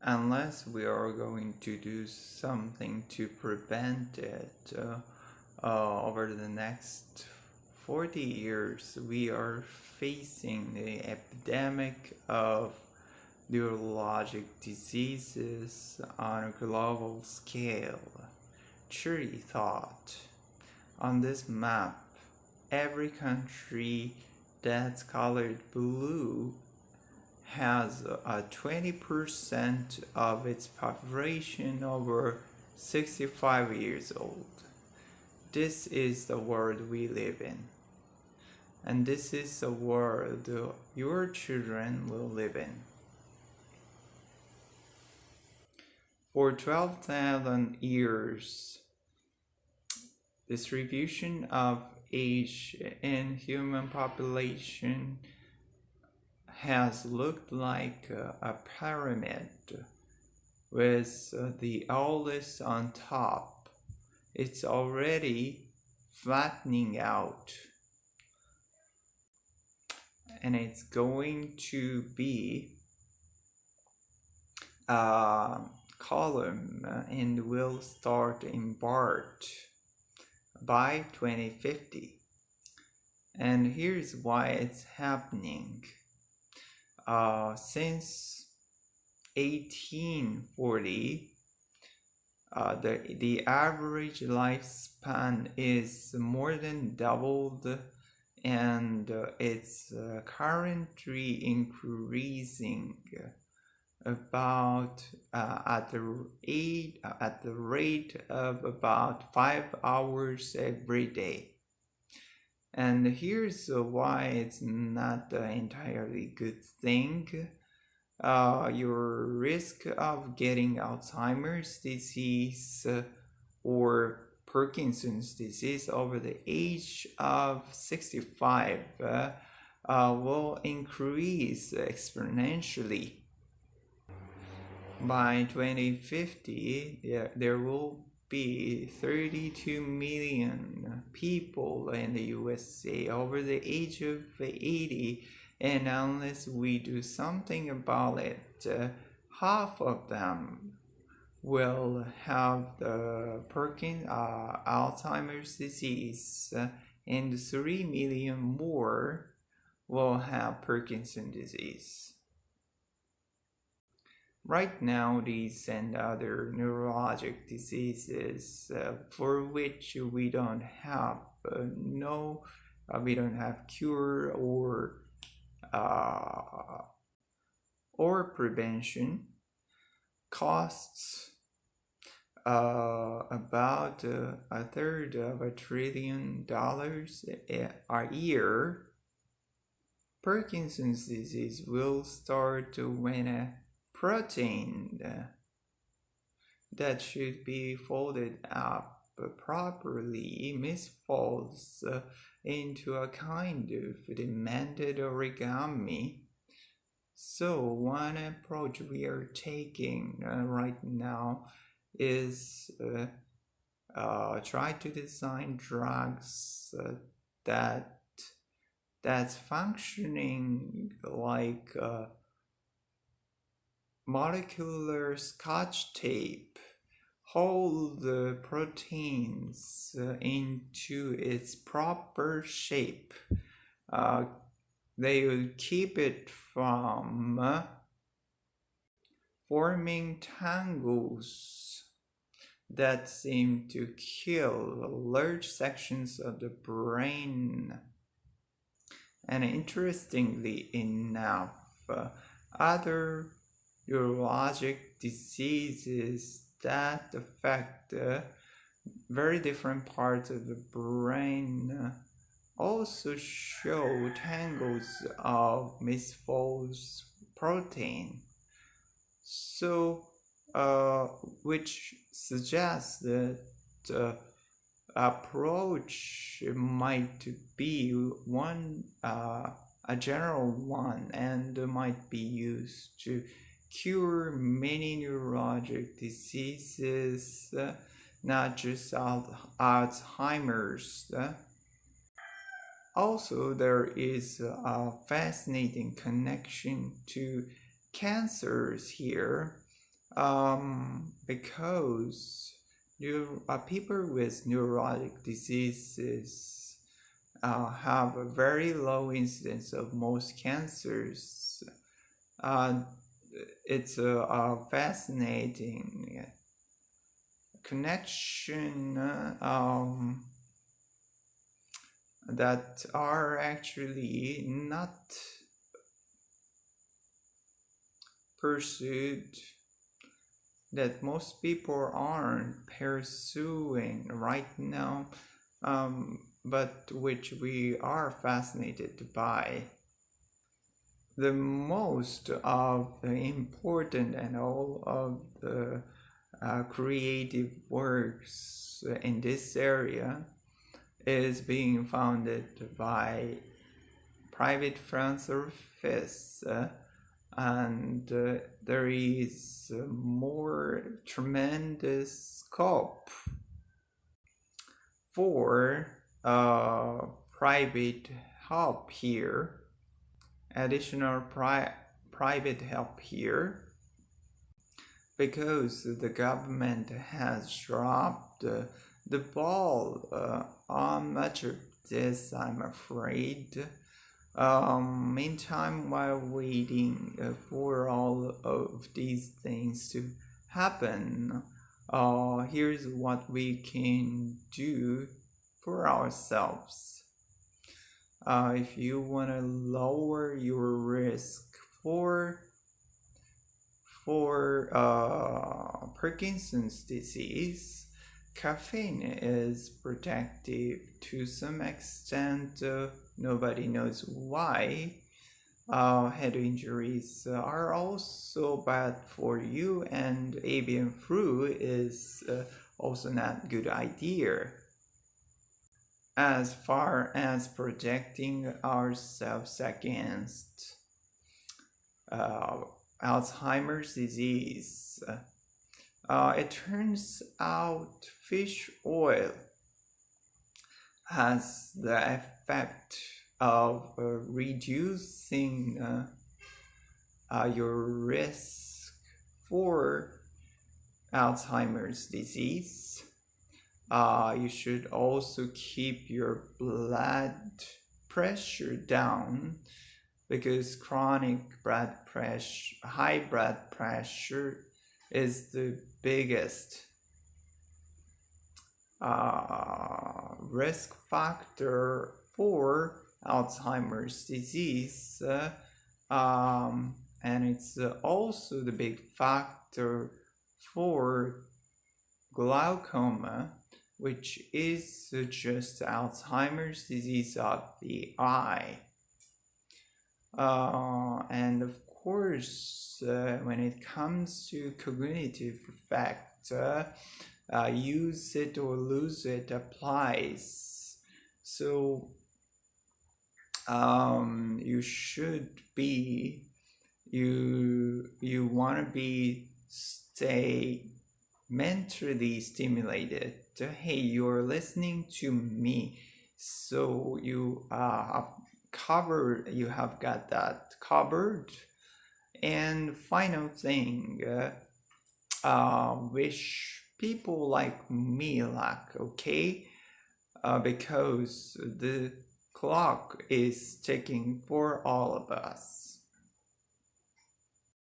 unless we are going to do something to prevent it over the next 40 years, we are facing the epidemic of neurologic diseases on a global scale. Cheery thought. On this map, every country that's colored blue has 20% of its population over 65 years old. This is the world we live in. And this is the world your children will live in. For 12,000 years, distribution of age in human population has looked like a pyramid with the oldest on top. It's already flattening out, and it's going to be a column and will start in BART by 2050. And here's why it's happening. Since 1840, the average lifespan is more than doubled, and it's currently increasing about at the rate of about 5 hours every day. And here's why it's not an entirely good thing. Your risk of getting Alzheimer's disease or Parkinson's disease over the age of 65 will increase exponentially. By 2050, there will be 32 million people in the USA over the age of 80, and unless we do something about it, half of them will have the Alzheimer's disease, and 3 million more will have Parkinson's disease. Right now, these and other neurologic diseases for which we don't have cure or prevention costs about $1/3 trillion a year. Parkinson's disease will start when a protein that should be folded up properly misfolds into a kind of demanded origami. So one approach we are taking right now is try to design drugs that's functioning like molecular scotch tape, hold the proteins into its proper shape. They will keep it from forming tangles that seem to kill large sections of the brain. And interestingly enough, other neurologic diseases that affect very different parts of the brain also show tangles of misfolded protein. So, which suggests that approach might be a general one, and might be used to cure many neurologic diseases, not just Alzheimer's. Also, there is a fascinating connection to cancers here. because people with neurological diseases have a very low incidence of most cancers. It's a fascinating connection that are actually not pursued, that most people aren't pursuing right now, but which we are fascinated by. The most of the important and all of the creative works in this area is being founded by private philanthropists, and there is more tremendous scope for private help here, additional private help here, because the government has dropped the ball on much of this, I'm afraid. Meantime, while waiting for all of these things to happen, here's what we can do for ourselves. If you want to lower your risk for Parkinson's disease, caffeine is protective to some extent. Nobody knows why. Head injuries are also bad for you, and avian flu is also not a good idea. As far as protecting ourselves against Alzheimer's disease, it turns out fish oil has the effect of reducing your risk for Alzheimer's disease. You should also keep your blood pressure down, because chronic high blood pressure is the biggest risk factor for Alzheimer's disease, and it's also the big factor for glaucoma, which is just Alzheimer's disease of the eye. And of course, when it comes to cognitive effect, use it or lose it applies. So you want to stay mentally stimulated. Hey, you're listening to me, so you have got that covered. And final thing, wish people like me luck, okay? Because the clock is ticking for all of us.